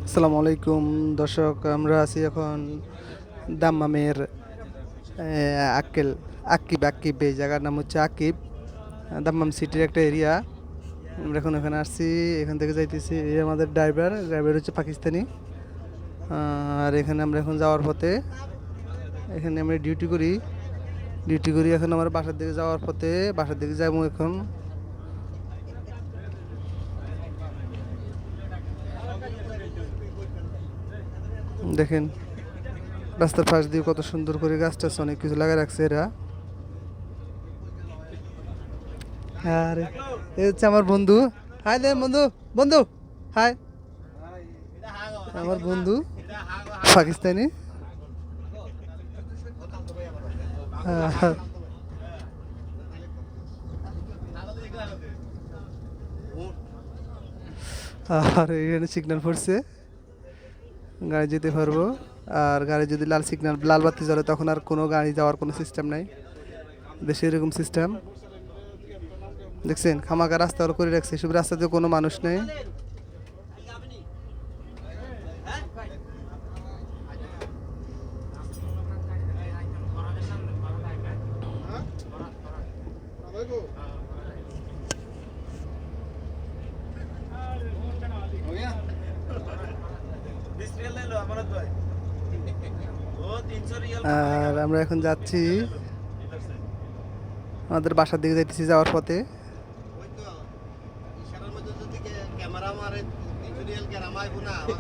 আসসালামু আলাইকুম দর্শক, আমরা আছি এখন দাম্মামের আক্কেল আক্কিব আক্কিব এই জায়গার নাম হচ্ছে আক্কিব। দাম্মাম সিটির একটা এরিয়া। আমরা এখন এখানে আসছি, এখান থেকে যাইতেছি। এই আমাদের ড্রাইভার হচ্ছে পাকিস্তানি। আর এখানে আমরা এখন যাওয়ার পথে, এখানে আমরা ডিউটি করি এখন আমার বাসার দিকে যাওয়ার পথে, বাসার দিকে যাবো এখন। দেখেন রাস্তার পাশ দিয়ে কত সুন্দর করে গাছ টাছ অনেক কিছু লাগাই রাখছে এরা। আর এ হচ্ছে আমার বন্ধু। হাই দে বন্ধু, বন্ধু হাই। আমার বন্ধু পাকিস্তানি। আহ, আর এখানে সিগন্যাল পড়ছে, গাড়ি যেতে পারবো। আর গাড়ি যদি লাল বাতি জ্বলে তখন আর কোনো গাড়ি যাওয়ার কোনো সিস্টেম নাই। দেশে এরকম সিস্টেম দেখছেন, খামাকা রাস্তা করে রাখছে, সব রাস্তাতে কোনো মানুষ নেই। আর আমরা এখন যাচ্ছি আমাদের বাসার দিকে, যাইতেছি যাওয়ার পথে।